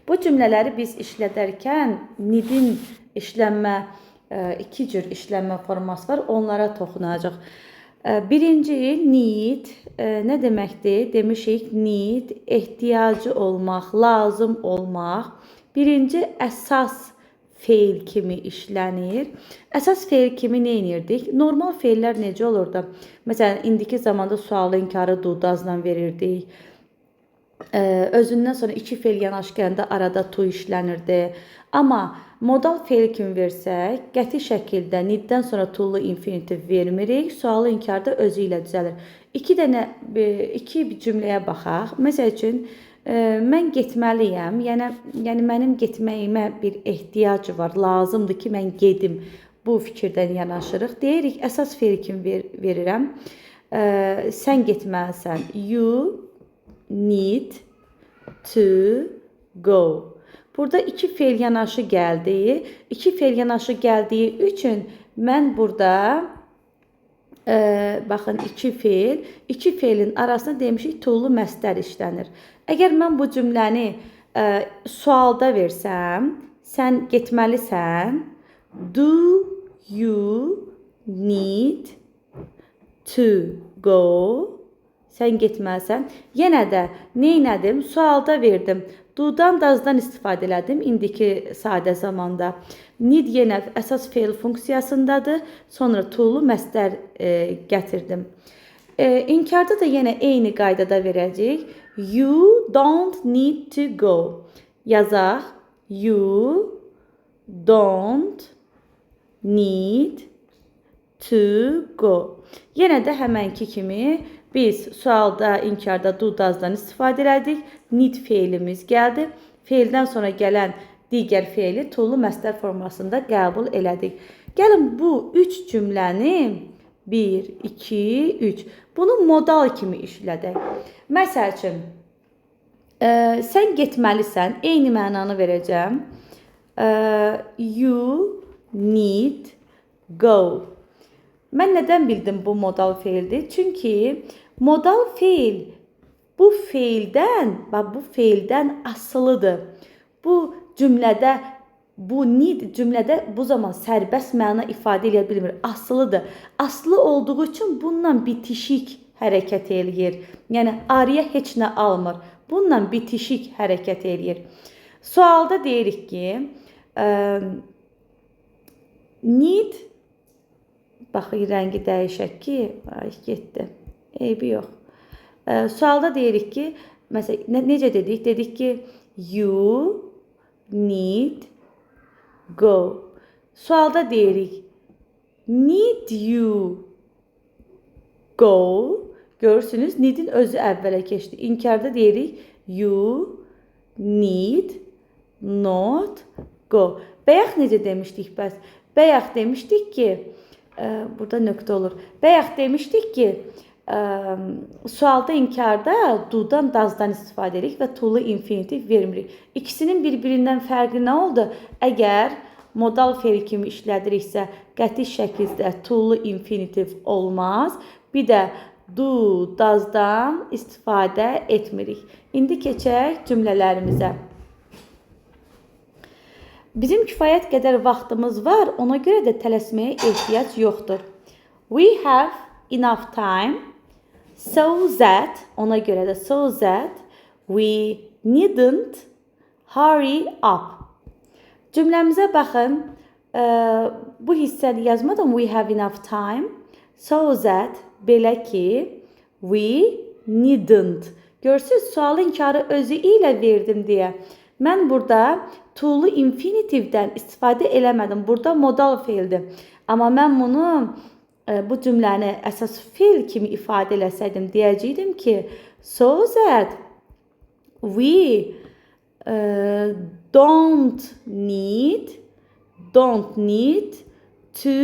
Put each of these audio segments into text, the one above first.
Bu cümlələri biz işlədərkən need-in işlənmə, iki cür işlənmə forması var, onlara toxunacaq. Birinci need nə deməkdir? Demişik need ehtiyacı olmaq, lazım olmaq. Birinci əsas feil kimi işlənir. Əsas feil kimi nə edirdik? Normal feillər necə olurdu? Məsələn, indiki zamanda sualı inkarı dudazla verirdik. Özündən sonra iki feil yanaşı gələndə arada to işlənirdi. Amma modal feil kimi versək, qəti şəkildə need-dən sonra to-lu infinitiv vermirik. Sualı inkarda özü ilə düzəlir. İki cümləyə baxaq. Məsəl üçün, mən getməliyəm. Yəni mənim getməyimə bir ehtiyac var. Lazımdır ki, mən gedim. Bu fikirdən yanaşırıq. Deyirik, əsas feil kimi verirəm. Sən getməlisən. You need to go. Burada iki feil yanaşı gəldi. İki feil yanaşı gəldiyi üçün mən burada baxın iki feilin arasında demişik to-lu məstər işlənir. Əgər mən bu cümləni sualda versəm, sən getməlisən. Do you need to go? Sən getməlisən. Yenə də nə etdim? Sualda verdim. Do-dan, dazdan istifadə elədim indiki sadə zamanda. Need yenə əsas feil funksiyasındadır. Sonra to-lu məstər gətirdim. İnkarda da yenə eyni qaydada verəcəyik. You don't need to go. Yazaq. You don't need to go. Yenə də həmənki kimi biz sualda, inkarda do-dazdan istifadə elədik. Need feilimiz gəldi. Feildən sonra gələn digər feili to-lu məstər formasında qəbul elədik. Gəlin bu üç cümləni 1, 2, 3 bunu modal kimi işlədək. Məsəl üçün, sən getməlisən, eyni mənanı verəcəm. You need go. Mən nədən bildim bu modal feildir? Çünki modal feil bu feildən asılıdır. Bu cümlədə, bu need cümlədə bu zaman sərbəst məna ifadə edə bilmir. Asılıdır. Aslı olduğu üçün bununla bitişik hərəkət eləyir. Yəni, araya heç nə almır. Bununla bitişik hərəkət eləyir. Sualda deyirik ki, need, baxın, rəngi dəyişək ki, getdi. Eybi yox. Sualda deyirik ki, məsələn, necə dedik? Dedik ki, you need go. Sualda deyirik, need you go. Görürsünüz, need'in özü əvvələ keçdi. İnkarda deyirik, you need not go. Bayaq necə demişdik bəs? Bayaq demişdik ki, burada nöqtə olur. Bayaq demişdik ki, sualda, inkarda do-dan, dazdan istifadə edirik və to-lu infinitiv vermirik. İkisinin bir-birindən fərqi nə oldu? Əgər modal feil kimi işlədiriksə, qəti şəkildə to-lu infinitiv olmaz. Bir də do, dazdan istifadə etmirik. İndi keçək cümlələrimizə. Bizim kifayət qədər vaxtımız var, ona görə də tələsməyə ehtiyac yoxdur. We have enough time. So that, ona görə də so that we needn't hurry up. Cümləmizə baxın. Bu hissəni yazmadan we have enough time. So that, belə ki, we needn't. Görürsünüz, sualı inkarı özü ilə verdim deyə. Mən burada to-lu infinitivdən istifadə eləmədim. Burada modal feildir. Amma mən bunu bu cümləni əsas feil kimi ifadə eləsəydim, deyəcəkdim ki, so that we don't need to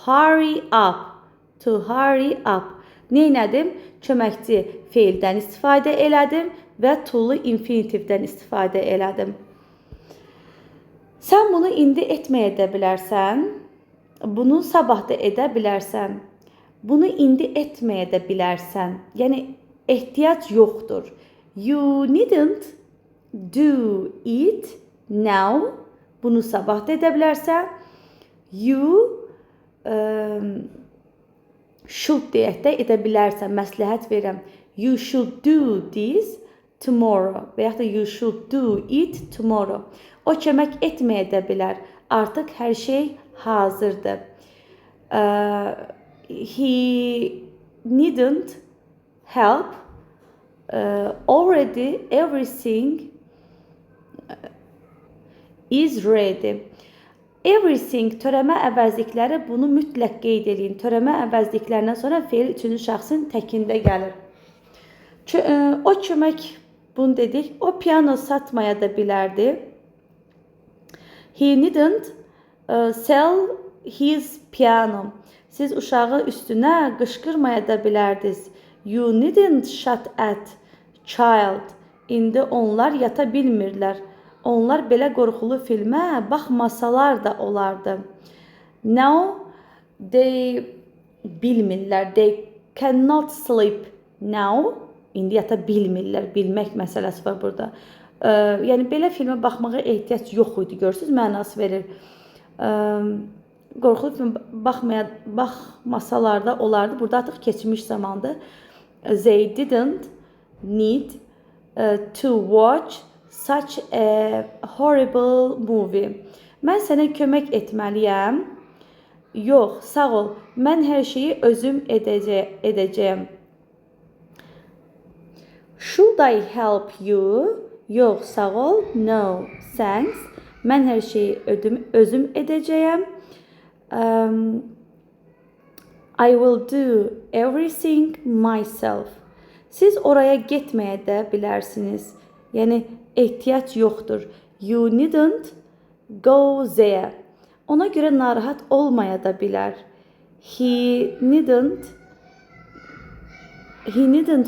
hurry up. To hurry up. Neynədim? Köməkçi feildən istifadə elədim və to-lu infinitivdən istifadə elədim. Sən bunu indi etməyə də bilərsən. Bunu sabah da edə bilərsən. Bunu indi etməyə də bilərsən. Yəni, ehtiyac yoxdur. You needn't do it now. Bunu sabah da edə bilərsən. You should deyək də edə bilərsən. Məsləhət verirəm. You should do this tomorrow. Və yaxud da you should do it tomorrow. O kömək etməyə də bilər. Artıq hər şey hazırdır. He needn't help. Already everything is ready. Everything törəmə əvəzlikləri bunu mütləq qeyd edin. Törəmə əvəzliklərindən sonra fe'l üçüncü şəxsin təkində gəlir. O kömək, bunu dedik. O piano satmaya da bilərdi. He needn't sell his piano. Siz uşağı üstünə qışqırmaya da bilərdiniz. You needn't shout at child. İndi onlar yata bilmirlər. Onlar belə qorxulu filmə baxmasalar da olardı. Now they bilmirlər. They cannot sleep now. İndi yata bilmirlər. Bilmək məsələsi var burada. Yəni belə filmə baxmağa ehtiyac yox idi. Görürsünüz, mənası verir. Qorxulu film baxmasalar da olardı. Burada artıq keçmiş zamandır. They didn't need to watch such a horrible movie. Mən sənə kömək etməliyəm. Yox, sağ ol. Mən hər şeyi özüm edəcəyəm. Should I help you? Yox, sağ ol. No, thanks. Mən hər şeyi özüm edəcəyəm. I will do everything myself. Siz oraya getməyə də bilərsiniz. Yəni ehtiyac yoxdur. You needn't go there. Ona görə narahat olmaya da bilər. He needn't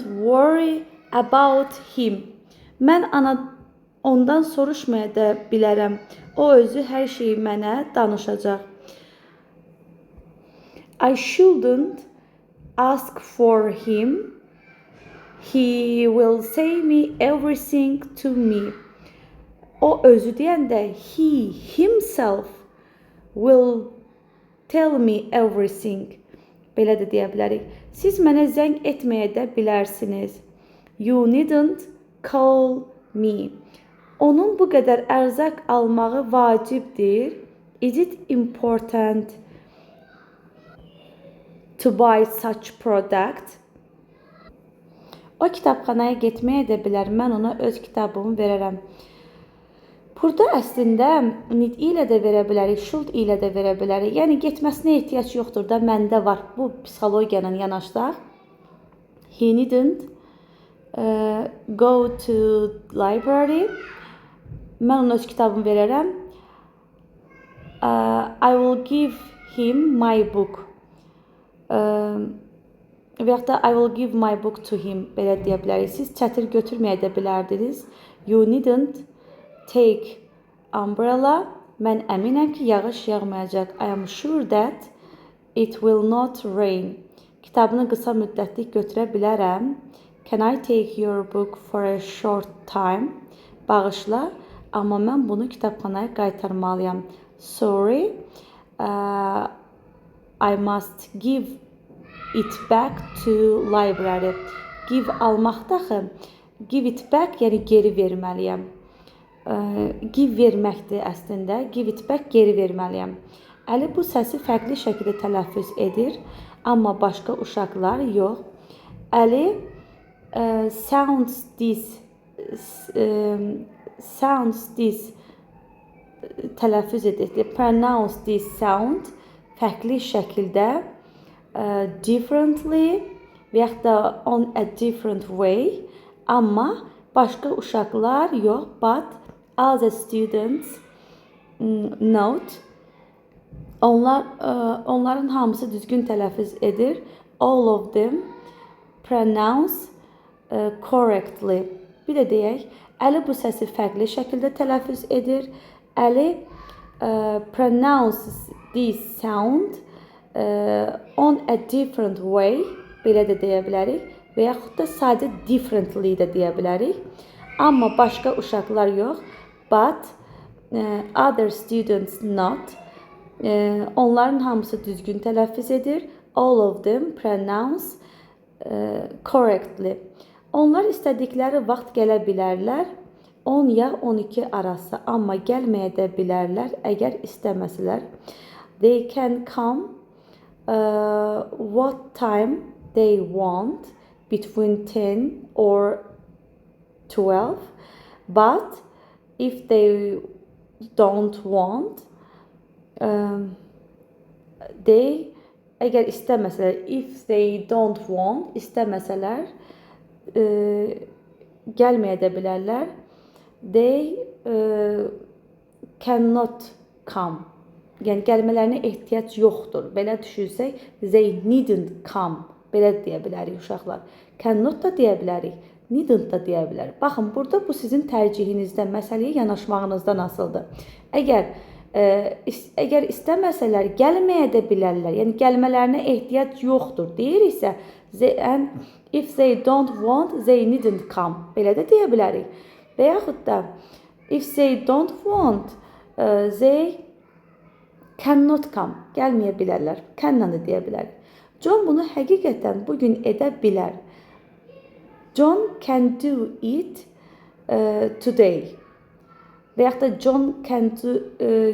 worry about him. Mən ondan soruşmaya da bilərəm. O özü hər şeyi mənə danışacaq. I shouldn't ask for him. He will say me everything to me. O özü deyəndə he himself will tell me everything. Belə də deyə bilərik. Siz mənə zəng etməyə də bilərsiniz. You needn't call me. Onun bu qədər ərzaq almağı vacibdir. Is it important to buy such product? O kitabxanaya getməyə də bilər. Mən ona öz kitabımı verərəm. Burada əslində need ilə də verə bilərik, should ilə də verə bilərik. Yəni getməsinə ehtiyac yoxdur da, məndə var. Bu psixologiya ilə yanaşdaq. He needn't go to library. Mən ona öz kitabımı verərəm. I will give him my book. Və yaxud da I will give my book to him. Belə deyə bilərik. Siz çətir götürməyə də bilərdiniz. You needn't take umbrella. Mən əminəm ki, yağış yağmayacaq. I am sure that it will not rain. Kitabını qısa müddətlik götürə bilərəm. Can I take your book for a short time? Bağışla, amma mən bunu kitabxanaya qaytarmalıyam. Sorry, I must give it back to library. Give almaqdaxı. Give it back, yəni geri verməliyəm. Give verməkdir əslində. Give it back, geri verməliyəm. Əli bu səsi fərqli şəkildə tələffüz edir, amma başqa uşaqlar yox. Əli sounds this tələffüz edir. Pronounce this sound fərqli şəkildə differently və yaxud da on a different way, amma başqa uşaqlar yox. But other students note, onların hamısı düzgün tələffüz edir. All of them pronounce correctly. Bir də deyək, Əli bu səsi fərqli şəkildə tələffüz edir. Əli pronounces this sound on a different way. Belə də deyə bilərik. Və yaxud da sadəcə differently də deyə bilərik. Amma başqa uşaqlar yox. But other students not. Onların hamısı düzgün tələffüz edir. All of them pronounce correctly. Onlar istədikləri vaxt gələ bilərlər. 10 ya 12 arası, amma gəlməyə də bilərlər əgər istəməsələr. They can come what time they want, between 10 or 12. But if they don't want, əgər istəməsələr, if they don't want, istəməsələr, gəlməyə də bilərlər. They cannot come. Yəni gəlmələrinə ehtiyac yoxdur. Belə düşünsək, they needn't come. Belə deyə bilərik uşaqlar. Cannot da deyə bilərik, needn't da deyə bilərik. Baxın, burada bu sizin tərcihinizdən, məsələyə yanaşmağınızdan asılıdır. Əgər istəməsələr, gəlməyə də bilərlər. Yəni gəlmələrinə ehtiyac yoxdur deyiriksə, if they don't want, they needn't come. Belə də deyə bilərik. Və yaxud da if they don't want, they cannot come. Gəlməyə bilərlər. Can-la da deyə bilərik. John bunu həqiqətən bugün edə bilər. John can do it today. Və yaxud da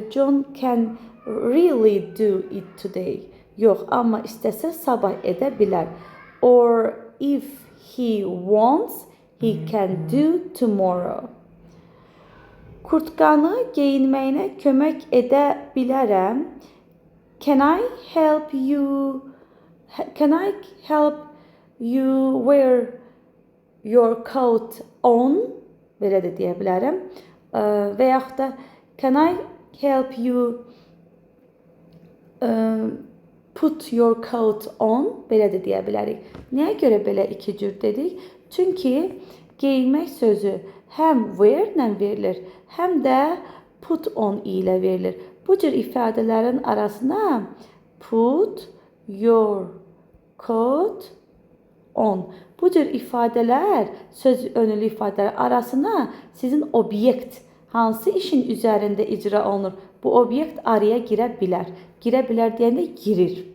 John can really do it today. Yox, amma istəsə sabah edə bilər. Or if he wants, he can do tomorrow. Kurtkanı geyinməyinə kömək edə bilərəm. Can I help you wear your coat on? Belə də deyə bilərəm. Və yaxud da can I help you put your coat on? Belə də deyə bilərik. Nəyə görə belə iki cür dedik? Çünki geyinmək sözü həm wear ilə verilir, həm də put on ilə verilir. Bu cür ifadələrin arasına put your coat on. Bu cür ifadələr, söz önlü ifadələr arasına sizin obyekt hansı işin üzərində icra olunur? Bu obyekt araya girə bilər. Girə bilər deyəndə girir.